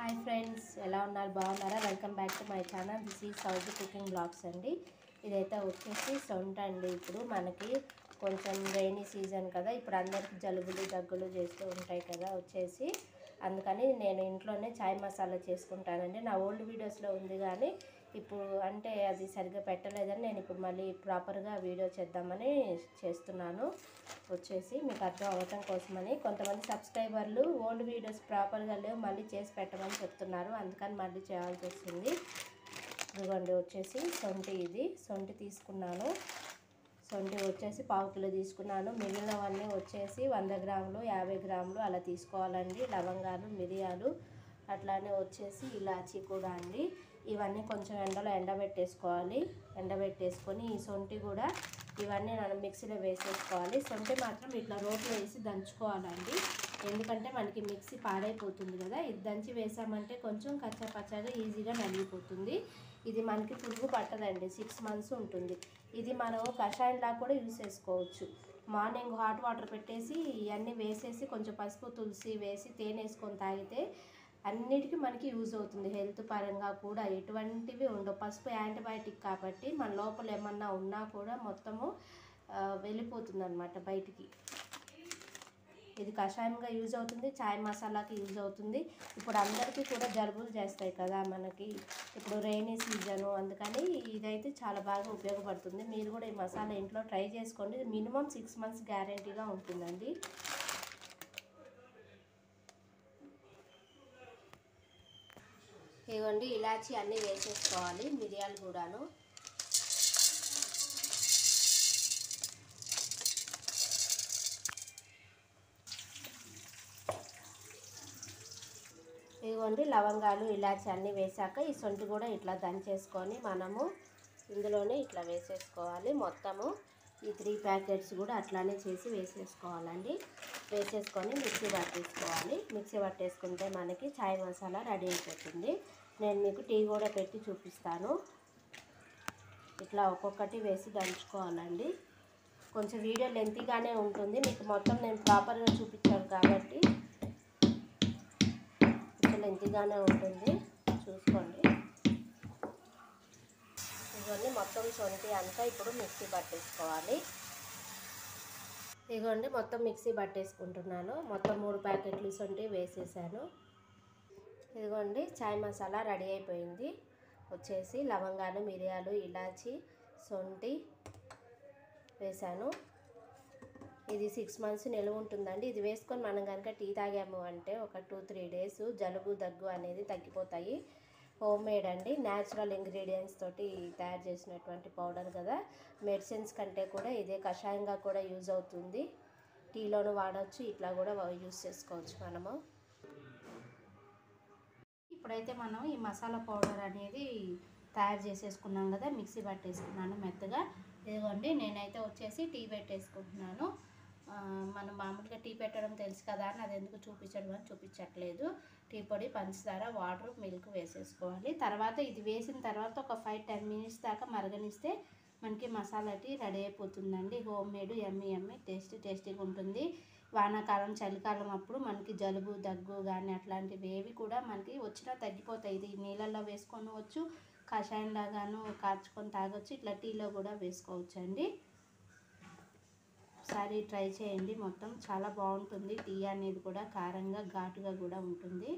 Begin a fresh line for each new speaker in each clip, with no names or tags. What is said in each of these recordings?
Hi friends, ఎలా ఉన్నారు? బాగున్నారా? Welcome back to my channel. This is Sowji cooking blogs అండి. ఇదైతే వచ్చేసి సొంట అండి. ఇప్పుడు మనకి కొంచెం రైనీ సీజన్ కదా, ఇప్పుడు అందరికి జలుబులు దగ్గులు చేస్తూ ఉంటాయి కదా వచ్చేసి, అందుకని నేను ఇంట్లోనే చాయ్ మసాలా చేసుకుంటానండి. నా ఓల్డ్ వీడియోస్లో ఉంది కానీ ఇప్పుడు అంటే అది సరిగ్గా పెట్టలేదని నేను ఇప్పుడు మళ్ళీ ప్రాపర్గా వీడియో చేద్దామని చేస్తున్నాను. వచ్చేసి మీకు అర్థం అవ్వటం కోసమని. కొంతమంది సబ్స్క్రైబర్లు ఓల్డ్ వీడియోస్ ప్రాపర్గా లేవు, మళ్ళీ చేసి పెట్టమని చెప్తున్నారు, అందుకని మళ్ళీ చేయాల్సి వస్తుంది. ఇదిగోండి వచ్చేసి సొంటి తీసుకున్నాను. సొంటి వచ్చేసి 1/2 కిలో తీసుకున్నాను. మిగిలినవన్నీ వచ్చేసి 100 గ్రాములు 50 గ్రాములు అలా తీసుకోవాలండి. లవంగాలు, మిరియాలు, అట్లానే వచ్చేసి ఇలాచీ కూడా అండి. ఇవన్నీ కొంచెం ఎండలో ఎండబెట్టేసుకోవాలి. ఎండబెట్టేసుకొని ఈ సొంటి కూడా ఇవన్నీ మనం మిక్సీలో వేసేసుకోవాలి. సొంటి మాత్రం ఇట్లా రోట్లో వేసి దంచుకోవాలండి, ఎందుకంటే మనకి మిక్సీ పాడైపోతుంది కదా. ఇది దంచి వేసామంటే కొంచెం కచ్చాపచ్చాగా ఈజీగా నలిగిపోతుంది. ఇది మనకి పురుగు పట్టదండి, 6 months ఉంటుంది. ఇది మనం కషాయంలా కూడా యూజ్ చేసుకోవచ్చు. మార్నింగ్ హాట్ వాటర్ పెట్టేసి ఇవన్నీ వేసేసి కొంచెం పసుపు, తులసి వేసి తేనె వేసుకొని తాగితే అన్నిటికీ మనకి యూజ్ అవుతుంది. హెల్త్ పరంగా కూడా ఎటువంటివి ఉండవు. పసుపు యాంటీబయాటిక్ కాబట్టి మన లోపల ఏమన్నా ఉన్నా కూడా మొత్తము వెళ్ళిపోతుంది అన్నమాట బయటికి. ఇది కషాయంగా యూజ్ అవుతుంది, చాయ్ మసాలాకి యూజ్ అవుతుంది. ఇప్పుడు అందరికీ కూడా జలుబులు చేస్తాయి కదా మనకి, ఇప్పుడు రైనీ సీజను, అందుకని ఇదైతే చాలా బాగా ఉపయోగపడుతుంది. మీరు కూడా ఈ మసాలా ఇంట్లో ట్రై చేసుకోండి. మినిమం 6 months గ్యారెంటీగా ఉంటుందండి. ఇవ్వండి, ఇలాచి అన్నీ వేసేసుకోవాలి, మిరియాలు కూడాను. ఇదిగోండి లవంగాలు, ఇలాచి అన్నీ వేసాక ఈ సొంటి కూడా ఇట్లా దంచేసుకొని మనము ఇందులోనే ఇట్లా వేసేసుకోవాలి. మొత్తము ఈ 3 ప్యాకెట్స్ కూడా అట్లానే చేసి వేసేసుకోవాలండి. వేసేసుకొని మిక్సీ పట్టేసుకోవాలి. మిక్సీ పట్టేసుకుంటే మనకి చాయ్ మసాలా రెడీ అయిపోతుంది. నేను మీకు టీ కూడా పెట్టి చూపిస్తాను. ఇట్లా ఒక్కొక్కటి వేసి దంచుకోవాలండి. కొంచెం వీడియో లెంతీగానే ఉంటుంది, మీకు మొత్తం నేను ప్రాపర్గా చూపించాను కాబట్టి లెంతీగానే ఉంటుంది, చూసుకోండి. ఇవన్నీ మొత్తం సొంటి అంతా ఇప్పుడు మిక్సీ పట్టేసుకోవాలి. ఇదిగోండి మొత్తం మిక్సీ పట్టేసుకుంటున్నాను. మొత్తం 3 ప్యాకెట్లు సొంటి వేసేసాను. ఇదిగోండి చాయ్ మసాలా రెడీ అయిపోయింది. వచ్చేసి లవంగాలు, మిరియాలు, ఇలాచి, సొంటి వేసాను. ఇది 6 months నిల్వ ఉంటుందండి. ఇది వేసుకొని మనం కనుక టీ తాగాము అంటే ఒక 2-3 days జలుబు దగ్గు అనేది తగ్గిపోతాయి. హోమ్ మేడ్ అండి, న్యాచురల్ ఇంగ్రీడియంట్స్ తోటి తయారు చేసినటువంటి పౌడర్ కదా. మెడిసిన్స్ కంటే కూడా ఇదే కషాయంగా కూడా యూజ్ అవుతుంది. టీలోనూ వాడవచ్చు, ఇట్లా కూడా యూజ్ చేసుకోవచ్చు మనము. ఇప్పుడైతే మనం ఈ మసాలా పౌడర్ అనేది తయారు చేసేసుకున్నాం కదా, మిక్సీ పట్టేసుకున్నాను మెత్తగా. ఇదిగోండి నేనైతే వచ్చేసి టీ పెట్టేసుకుంటున్నాను. మనం మామూలుగా టీ పెట్టడం తెలుసు కదా అని అది ఎందుకు చూపించట్లేదు. టీ పొడి, పంచదార, వాటర్, మిల్క్ వేసేసుకోవాలి. తర్వాత ఇది వేసిన తర్వాత ఒక 5-10 minutes దాకా మరగనిస్తే మనకి మసాలా టీ రెడీ అయిపోతుందండి. హోమ్ మేడ్ యమ్మీ టేస్టీగా ఉంటుంది. వానాకాలం, చలికాలం అప్పుడు మనకి జలుబు దగ్గు కానీ అట్లాంటివి ఏవి కూడా మనకి వచ్చినా తగ్గిపోతాయి. ఇది నీళ్ళల్లో వేసుకోవచ్చు, కషాయంలాగాను కాచుకొని తాగొచ్చు, ఇట్లా టీలో కూడా వేసుకోవచ్చు అండి. ఒకసారి ట్రై చేయండి, మొత్తం చాలా బాగుంటుంది. టీ అనేది కూడా కారంగా, ఘాటుగా కూడా ఉంటుంది.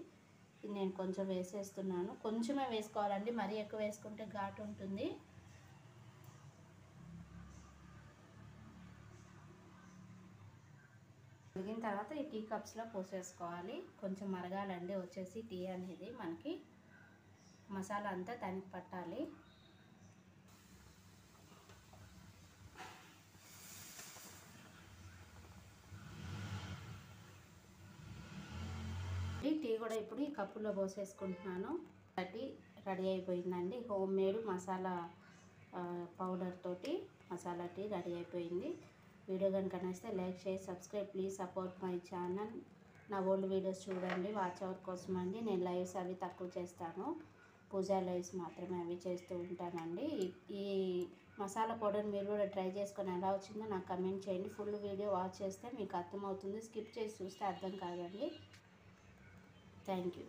ఇది నేను కొంచెం వేసేస్తున్నాను. కొంచెమే వేసుకోవాలండి, మరీ ఎక్కువ వేసుకుంటే ఘాటు ఉంటుంది. మరిగిన తర్వాత ఈ టీ కప్స్లో పోసేసుకోవాలి. కొంచెం మరగాలండి వచ్చేసి టీ అనేది, మనకి మసాలా అంతా దానికి పట్టాలి. టీ కూడా ఇప్పుడు ఈ కప్పులో పోసేసుకుంటున్నాను. టీ రెడీ అయిపోయిందండి. హోమ్ మేడ్ మసాలా పౌడర్ తోటి మసాలా టీ రెడీ అయిపోయింది. వీడియో కనుక నచ్చితే like, share, subscribe. Please support my channel. నా ఓల్డ్ వీడియోస్ చూడండి, వాచ్ అవుట్ కోసం అండి. నేను లైవ్స్ అవి తక్కువ చేస్తాను, పూజా లైవ్స్ మాత్రమే అవి చేస్తూ ఉంటానండి. ఈ మసాలా పౌడర్ మీరు కూడా ట్రై చేసుకొని ఎలా వచ్చిందో నాకు కమెంట్ చేయండి. ఫుల్ వీడియో వాచ్ చేస్తే మీకు అర్థమవుతుంది, స్కిప్ చేసి చూస్తే అర్థం కాదండి. Thank you.